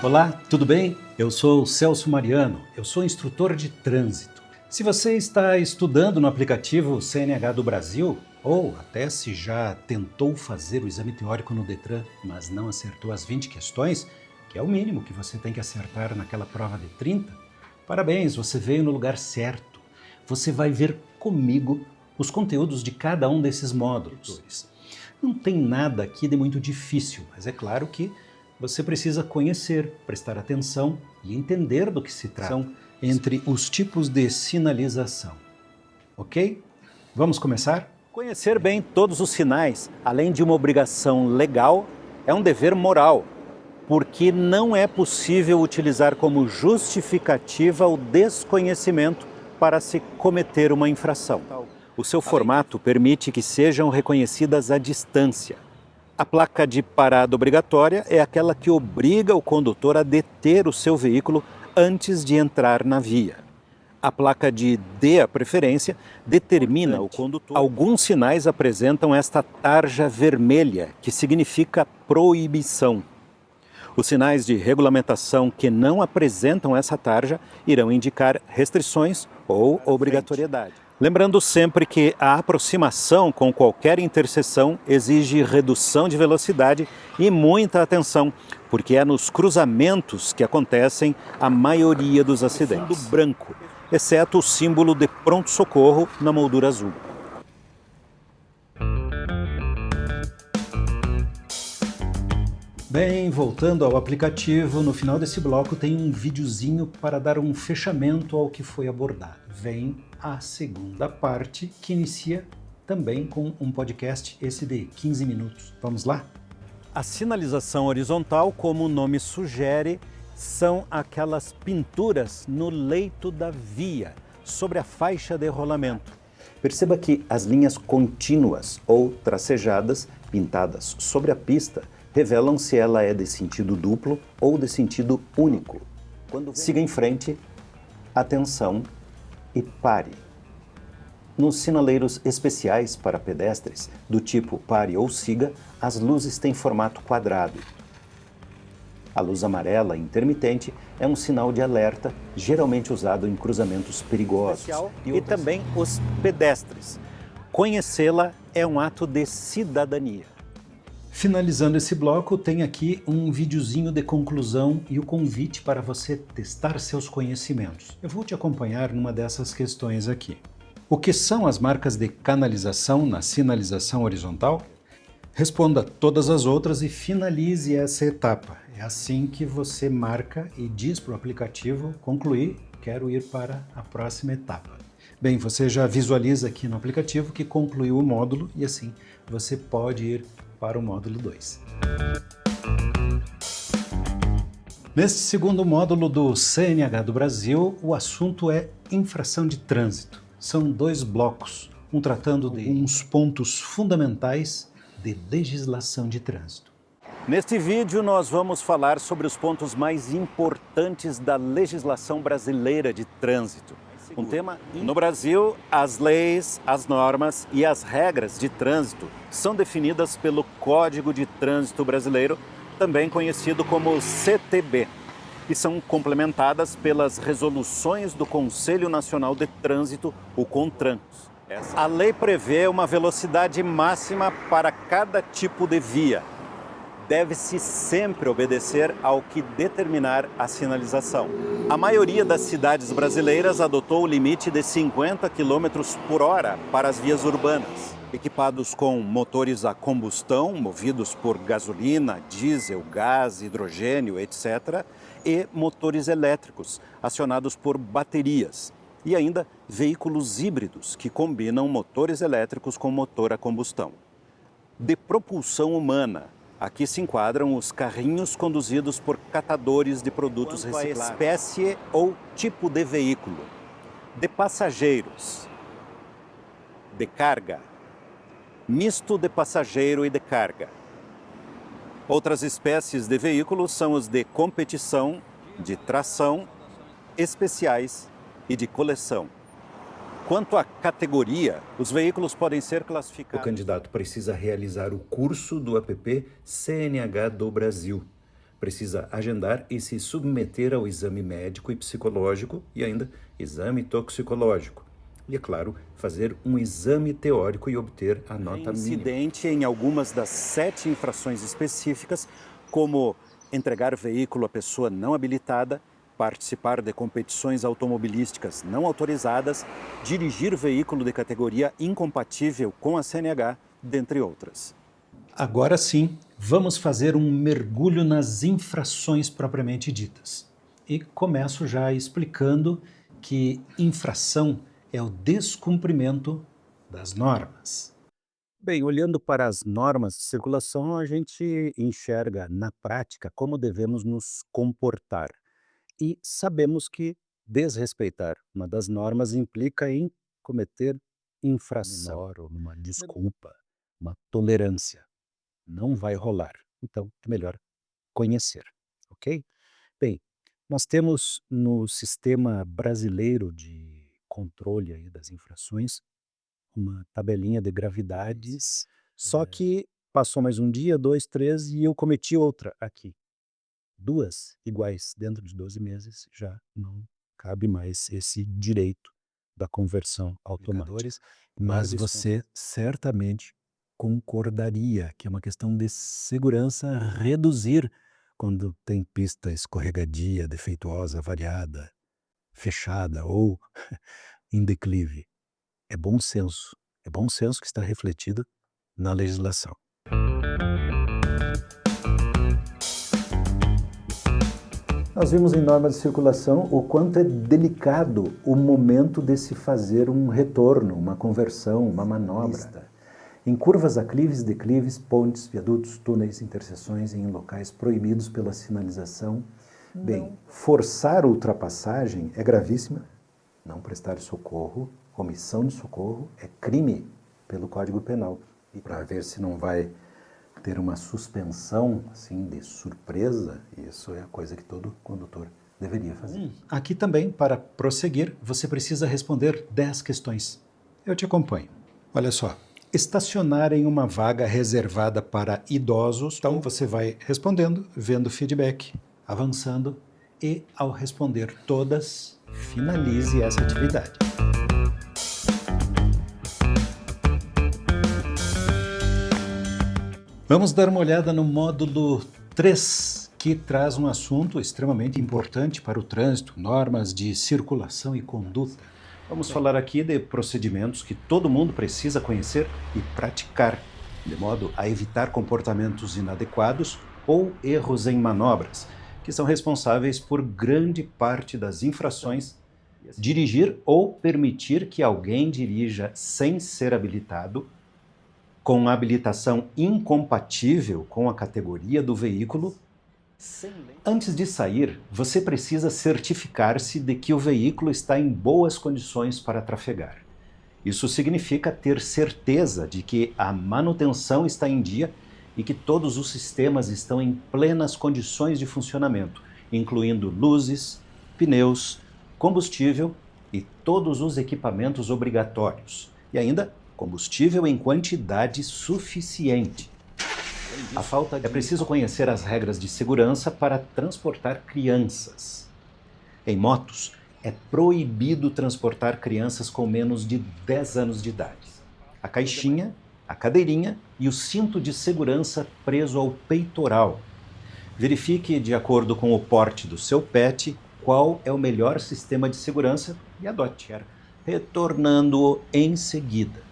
Olá, tudo bem? Eu sou o Celso Mariano, eu sou instrutor de trânsito. Se você está estudando no aplicativo CNH do Brasil, ou até se já tentou fazer o exame teórico no Detran, mas não acertou as 20 questões, que é o mínimo que você tem que acertar naquela prova de 30, parabéns, você veio no lugar certo. Você vai ver comigo os conteúdos de cada um desses módulos. Não tem nada aqui de muito difícil, mas é claro que você precisa conhecer, prestar atenção e entender do que se trata. São entre os tipos de sinalização. Ok? Vamos começar? Conhecer bem todos os sinais, além de uma obrigação legal, é um dever moral, porque não é possível utilizar como justificativa o desconhecimento para se cometer uma infração. O seu formato permite que sejam reconhecidas à distância. A placa de parada obrigatória é aquela que obriga o condutor a deter o seu veículo antes de entrar na via. A placa de dê a preferência determina o condutor. Alguns sinais apresentam esta tarja vermelha, que significa proibição. Os sinais de regulamentação que não apresentam essa tarja irão indicar restrições ou obrigatoriedade. Lembrando sempre que a aproximação com qualquer interseção exige redução de velocidade e muita atenção, porque é nos cruzamentos que acontecem a maioria dos acidentes. Fundo branco, exceto o símbolo de pronto-socorro na moldura azul. Bem, voltando ao aplicativo, no final desse bloco tem um videozinho para dar um fechamento ao que foi abordado. Vem a segunda parte, que inicia também com um podcast, esse de 15 minutos. Vamos lá? A sinalização horizontal, como o nome sugere, são aquelas pinturas no leito da via, sobre a faixa de rolamento. Perceba que as linhas contínuas ou tracejadas, pintadas sobre a pista, revelam se ela é de sentido duplo ou de sentido único. Siga em frente, atenção e pare. Nos sinaleiros especiais para pedestres, do tipo pare ou siga, as luzes têm formato quadrado. A luz amarela intermitente é um sinal de alerta, geralmente usado em cruzamentos perigosos. E também os pedestres. Conhecê-la é um ato de cidadania. Finalizando esse bloco, tem aqui um videozinho de conclusão e o convite para você testar seus conhecimentos. Eu vou te acompanhar numa dessas questões aqui. O que são as marcas de canalização na sinalização horizontal? Responda todas as outras e finalize essa etapa. É assim que você marca e diz para o aplicativo: concluí, quero ir para a próxima etapa. Bem, você já visualiza aqui no aplicativo que concluiu o módulo e assim você pode ir para o módulo 2. Neste segundo módulo do CNH do Brasil, o assunto é infração de trânsito. São 2 blocos, um tratando de uns pontos fundamentais de legislação de trânsito. Neste vídeo nós vamos falar sobre os pontos mais importantes da legislação brasileira de trânsito. Um tema: no Brasil, as leis, as normas e as regras de trânsito são definidas pelo Código de Trânsito Brasileiro, também conhecido como CTB, e são complementadas pelas resoluções do Conselho Nacional de Trânsito, o CONTRAN. A lei prevê uma velocidade máxima para cada tipo de via. Deve-se sempre obedecer ao que determinar a sinalização. A maioria das cidades brasileiras adotou o limite de 50 km por hora para as vias urbanas. Equipados com motores a combustão, movidos por gasolina, diesel, gás, hidrogênio, etc., e motores elétricos, acionados por baterias. E ainda veículos híbridos, que combinam motores elétricos com motor a combustão. De propulsão humana, aqui se enquadram os carrinhos conduzidos por catadores de produtos reciclados. A espécie ou tipo de veículo. De passageiros. De carga. Misto de passageiro e de carga. Outras espécies de veículos são os de competição, de tração, especiais e de coleção. Quanto à categoria, os veículos podem ser classificados. O candidato precisa realizar o curso do app CNH do Brasil. Precisa agendar e se submeter ao exame médico e psicológico e ainda exame toxicológico. E, é claro, fazer um exame teórico e obter a nota mínima. Incidente em algumas das 7 infrações específicas, como entregar veículo a pessoa não habilitada, participar de competições automobilísticas não autorizadas, dirigir veículo de categoria incompatível com a CNH, dentre outras. Agora sim, vamos fazer um mergulho nas infrações propriamente ditas. E começo já explicando que infração é o descumprimento das normas. Bem, olhando para as normas de circulação, a gente enxerga na prática como devemos nos comportar. E sabemos que desrespeitar uma das normas implica em cometer infração. Menor ou uma desculpa, uma tolerância. Não vai rolar. Então, é melhor conhecer, ok? Bem, nós temos no sistema brasileiro de controle aí das infrações uma tabelinha de gravidades, só que passou mais um dia, 2, 3 e eu cometi outra aqui. 2 iguais dentro de 12 meses, já não cabe mais esse direito da conversão automática. Mas você certamente concordaria que é uma questão de segurança reduzir quando tem pista escorregadia, defeituosa, variada, fechada ou em declive. É bom senso que está refletido na legislação. Nós vimos em normas de circulação o quanto é delicado o momento de se fazer um retorno, uma conversão, uma manobra. Em curvas aclives, declives, pontes, viadutos, túneis, interseções e em locais proibidos pela sinalização. Bem, forçar a ultrapassagem é gravíssima. Não prestar socorro, omissão de socorro é crime pelo Código Penal. E para ver se não vai ter uma suspensão assim de surpresa, isso é a coisa que todo condutor deveria fazer. Aqui também, para prosseguir, você precisa responder 10 questões. Eu te acompanho. Olha só. Estacionar em uma vaga reservada para idosos. Então você vai respondendo, vendo feedback, avançando e, ao responder todas, finalize essa atividade. Vamos dar uma olhada no módulo 3, que traz um assunto extremamente importante para o trânsito, normas de circulação e conduta. Vamos falar aqui de procedimentos que todo mundo precisa conhecer e praticar, de modo a evitar comportamentos inadequados ou erros em manobras, que são responsáveis por grande parte das infrações. Dirigir ou permitir que alguém dirija sem ser habilitado, com habilitação incompatível com a categoria do veículo. Antes de sair, você precisa certificar-se de que o veículo está em boas condições para trafegar. Isso significa ter certeza de que a manutenção está em dia e que todos os sistemas estão em plenas condições de funcionamento, incluindo luzes, pneus, combustível e todos os equipamentos obrigatórios. E ainda, combustível em quantidade suficiente. É preciso conhecer as regras de segurança para transportar crianças. Em motos, é proibido transportar crianças com menos de 10 anos de idade. A caixinha, a cadeirinha e o cinto de segurança preso ao peitoral. Verifique, de acordo com o porte do seu pet, qual é o melhor sistema de segurança e adote, retornando-o em seguida.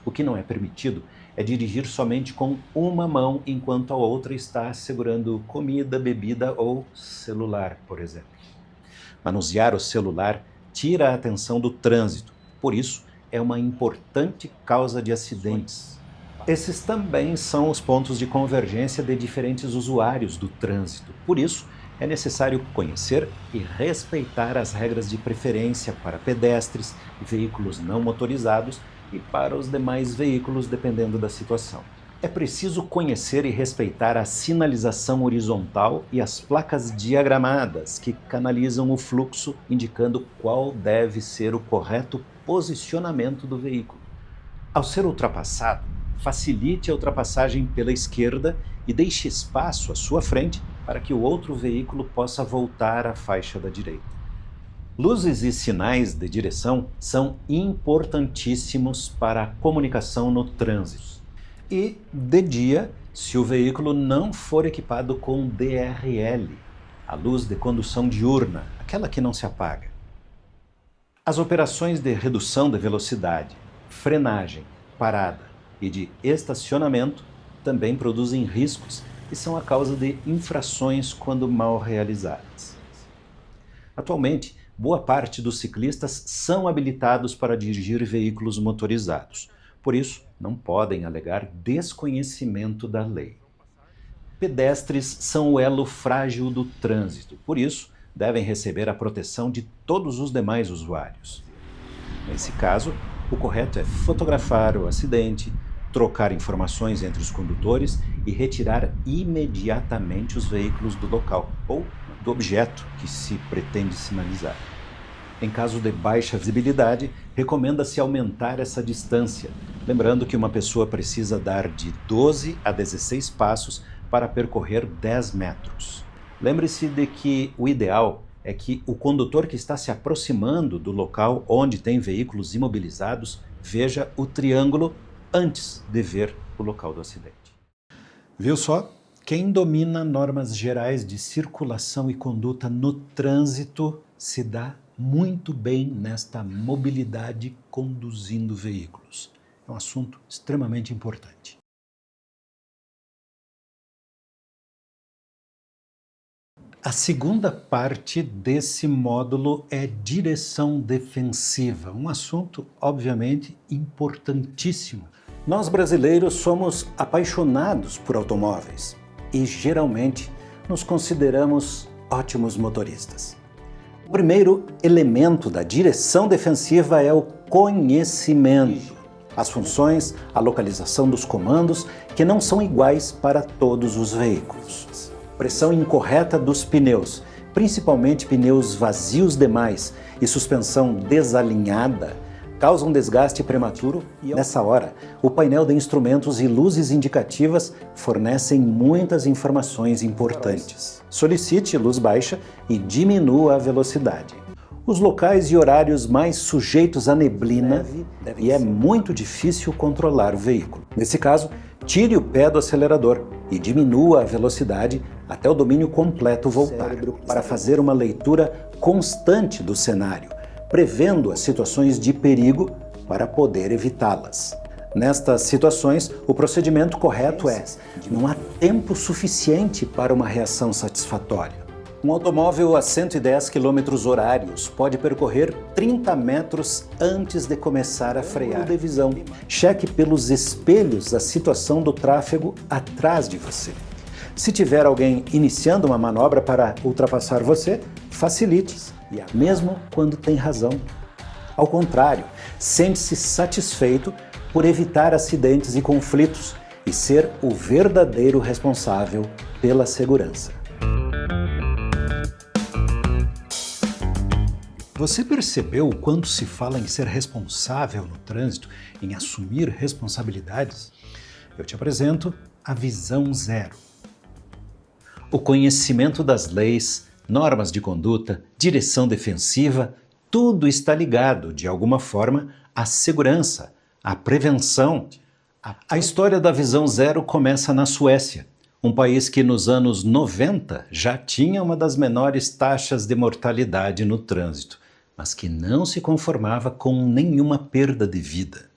O que não é permitido é dirigir somente com uma mão enquanto a outra está segurando comida, bebida ou celular, por exemplo. Manusear o celular tira a atenção do trânsito, por isso é uma importante causa de acidentes. Esses também são os pontos de convergência de diferentes usuários do trânsito, por isso é necessário conhecer e respeitar as regras de preferência para pedestres e veículos não motorizados e para os demais veículos, dependendo da situação. É preciso conhecer e respeitar a sinalização horizontal e as placas diagramadas que canalizam o fluxo, indicando qual deve ser o correto posicionamento do veículo. Ao ser ultrapassado, facilite a ultrapassagem pela esquerda e deixe espaço à sua frente para que o outro veículo possa voltar à faixa da direita. Luzes e sinais de direção são importantíssimos para a comunicação no trânsito. E de dia, se o veículo não for equipado com DRL, a luz de condução diurna, aquela que não se apaga. As operações de redução de velocidade, frenagem, parada e de estacionamento também produzem riscos e são a causa de infrações quando mal realizadas. Atualmente, boa parte dos ciclistas são habilitados para dirigir veículos motorizados. Por isso, não podem alegar desconhecimento da lei. Pedestres são o elo frágil do trânsito, por isso, devem receber a proteção de todos os demais usuários. Nesse caso, o correto é fotografar o acidente, trocar informações entre os condutores e retirar imediatamente os veículos do local ou do objeto que se pretende sinalizar. Em caso de baixa visibilidade, recomenda-se aumentar essa distância, lembrando que uma pessoa precisa dar de 12 a 16 passos para percorrer 10 metros. Lembre-se de que o ideal é que o condutor que está se aproximando do local onde tem veículos imobilizados veja o triângulo antes de ver o local do acidente. Viu só? Quem domina normas gerais de circulação e conduta no trânsito se dá muito bem nesta mobilidade conduzindo veículos. É um assunto extremamente importante. A segunda parte desse módulo é direção defensiva, um assunto, obviamente, importantíssimo. Nós brasileiros somos apaixonados por automóveis e, geralmente, nos consideramos ótimos motoristas. O primeiro elemento da direção defensiva é o conhecimento. As funções, a localização dos comandos, que não são iguais para todos os veículos. Pressão incorreta dos pneus, principalmente pneus vazios demais e suspensão desalinhada, causam desgaste prematuro e, nessa hora, o painel de instrumentos e luzes indicativas fornecem muitas informações importantes. Solicite luz baixa e diminua a velocidade. Os locais e horários mais sujeitos à neblina e é muito difícil controlar o veículo. Nesse caso, tire o pé do acelerador e diminua a velocidade até o domínio completo voltar, para fazer uma leitura constante do cenário, prevendo as situações de perigo para poder evitá-las. Nestas situações, o procedimento correto é: não há tempo suficiente para uma reação satisfatória. Um automóvel a 110 km/h pode percorrer 30 metros antes de começar a frear. De visão. Cheque pelos espelhos a situação do tráfego atrás de você. Se tiver alguém iniciando uma manobra para ultrapassar você, facilite, mesmo quando tem razão. Ao contrário, sente-se satisfeito por evitar acidentes e conflitos e ser o verdadeiro responsável pela segurança. Você percebeu o quanto se fala em ser responsável no trânsito, em assumir responsabilidades? Eu te apresento a Visão Zero. O conhecimento das leis, normas de conduta, direção defensiva, tudo está ligado, de alguma forma, à segurança, à prevenção. A história da Visão Zero começa na Suécia, um país que nos anos 90 já tinha uma das menores taxas de mortalidade no trânsito, mas que não se conformava com nenhuma perda de vida.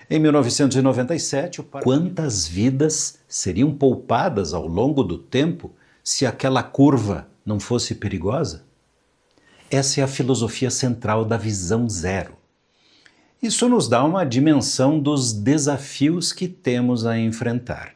Em 1997, quantas vidas seriam poupadas ao longo do tempo se aquela curva não fosse perigosa? Essa é a filosofia central da Visão Zero. Isso nos dá uma dimensão dos desafios que temos a enfrentar.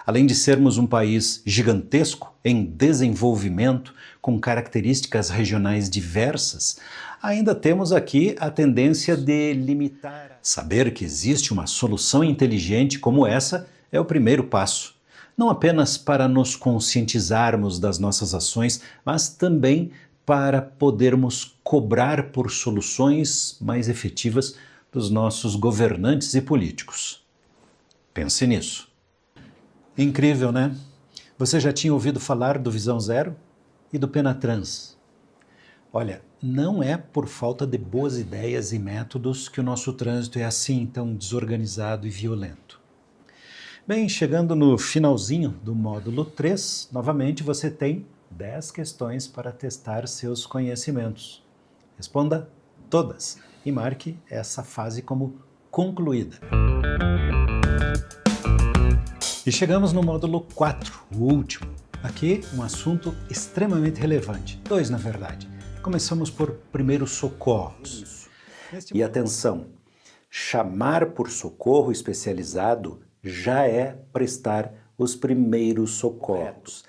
Além de sermos um país gigantesco, em desenvolvimento, com características regionais diversas, ainda temos aqui a tendência de limitar. Saber que existe uma solução inteligente como essa é o primeiro passo. Não apenas para nos conscientizarmos das nossas ações, mas também para podermos cobrar por soluções mais efetivas dos nossos governantes e políticos. Pense nisso. Incrível, né? Você já tinha ouvido falar do Visão Zero e do Penatrans? Olha, não é por falta de boas ideias e métodos que o nosso trânsito é assim tão desorganizado e violento. Bem, chegando no finalzinho do módulo 3, novamente você tem 10 questões para testar seus conhecimentos. Responda todas e marque essa fase como concluída. E chegamos no módulo 4, o último. Aqui um assunto extremamente relevante, 2 na verdade. Começamos por primeiros socorros. E atenção, chamar por socorro especializado já é prestar os primeiros socorros.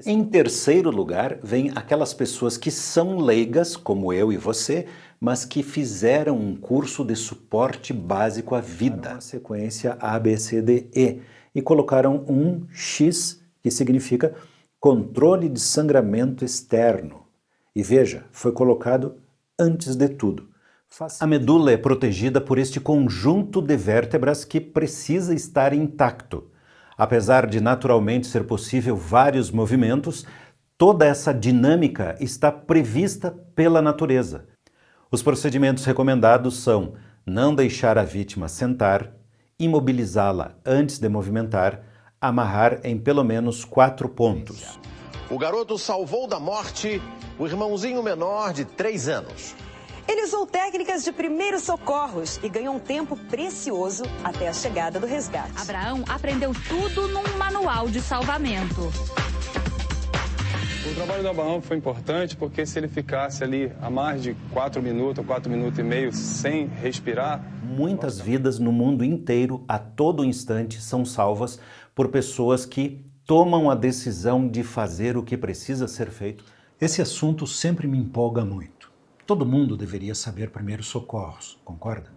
Em terceiro lugar, vem aquelas pessoas que são leigas, como eu e você, mas que fizeram um curso de suporte básico à vida, uma sequência A, B, C, D, E, e colocaram um X, que significa controle de sangramento externo. E veja, foi colocado antes de tudo. A medula é protegida por este conjunto de vértebras que precisa estar intacto. Apesar de naturalmente ser possível vários movimentos, toda essa dinâmica está prevista pela natureza. Os procedimentos recomendados são não deixar a vítima sentar, imobilizá-la antes de movimentar, amarrar em pelo menos 4 pontos. O garoto salvou da morte o irmãozinho menor de 3 anos. Ele usou técnicas de primeiros socorros e ganhou um tempo precioso até a chegada do resgate. Abraão aprendeu tudo num manual de salvamento. O trabalho do Abraão foi importante porque se ele ficasse ali a mais de 4 minutos ou 4 minutos e meio sem respirar... Muitas vidas no mundo inteiro, a todo instante, são salvas por pessoas que tomam a decisão de fazer o que precisa ser feito. Esse assunto sempre me empolga muito. Todo mundo deveria saber primeiros socorros, concorda?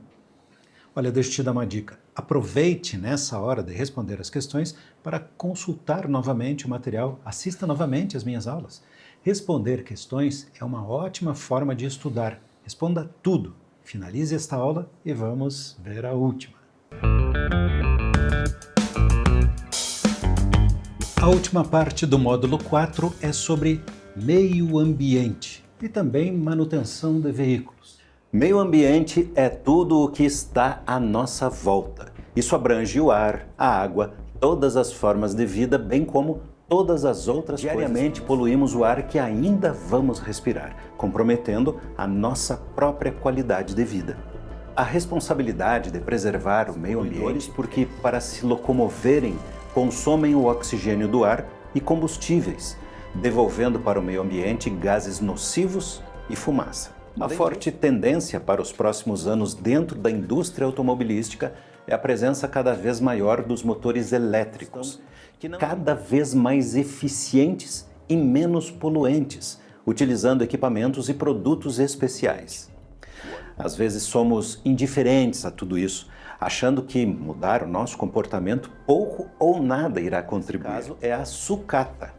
Olha, deixa eu te dar uma dica. Aproveite nessa hora de responder as questões para consultar novamente o material, assista novamente as minhas aulas. Responder questões é uma ótima forma de estudar. Responda tudo. Finalize esta aula e vamos ver a última. A última parte do módulo 4 é sobre meio ambiente e também manutenção de veículos. Meio ambiente é tudo o que está à nossa volta. Isso abrange o ar, a água, todas as formas de vida, bem como todas as outras coisas. Diariamente poluímos o ar que ainda vamos respirar, comprometendo a nossa própria qualidade de vida. A responsabilidade de preservar o meio ambiente, porque para se locomoverem, consomem o oxigênio do ar e combustíveis, devolvendo para o meio ambiente gases nocivos e fumaça. A forte tendência para os próximos anos dentro da indústria automobilística é a presença cada vez maior dos motores elétricos, cada vez mais eficientes e menos poluentes, utilizando equipamentos e produtos especiais. Às vezes somos indiferentes a tudo isso, achando que mudar o nosso comportamento pouco ou nada irá contribuir. O caso é a sucata.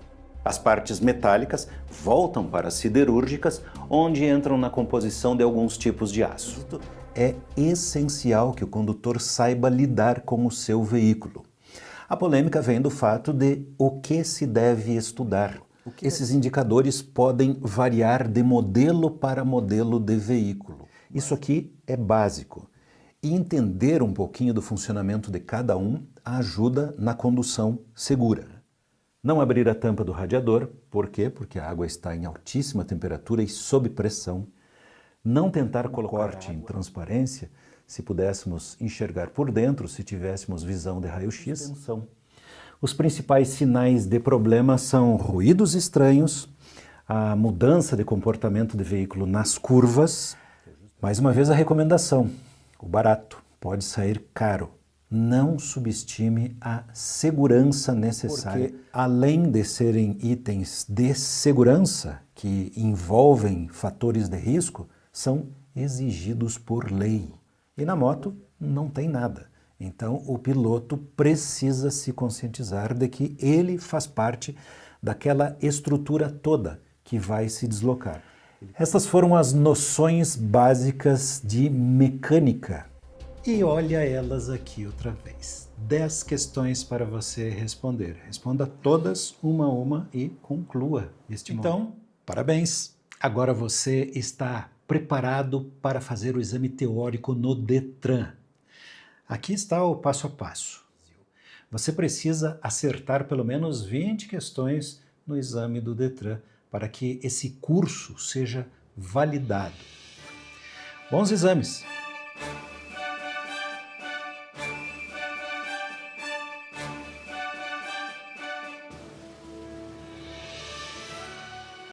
As partes metálicas voltam para as siderúrgicas, onde entram na composição de alguns tipos de aço. É essencial que o condutor saiba lidar com o seu veículo. A polêmica vem do fato de o que se deve estudar. Esses indicadores podem variar de modelo para modelo de veículo. Isso aqui é básico. E entender um pouquinho do funcionamento de cada um ajuda na condução segura. Não abrir a tampa do radiador, por quê? Porque a água está em altíssima temperatura e sob pressão. Não tentar colocar corte em transparência, se pudéssemos enxergar por dentro, se tivéssemos visão de raio-x. Os principais sinais de problema são ruídos estranhos, a mudança de comportamento do veículo nas curvas. Mais uma vez a recomendação, o barato pode sair caro. Não subestime a segurança necessária. Porque, além de serem itens de segurança que envolvem fatores de risco, são exigidos por lei. E na moto não tem nada. Então o piloto precisa se conscientizar de que ele faz parte daquela estrutura toda que vai se deslocar. Essas foram as noções básicas de mecânica. E olha elas aqui outra vez. 10 questões para você responder. Responda todas, uma a uma, e conclua este momento. Então, parabéns! Agora você está preparado para fazer o exame teórico no Detran. Aqui está o passo a passo. Você precisa acertar pelo menos 20 questões no exame do Detran para que esse curso seja validado. Bons exames!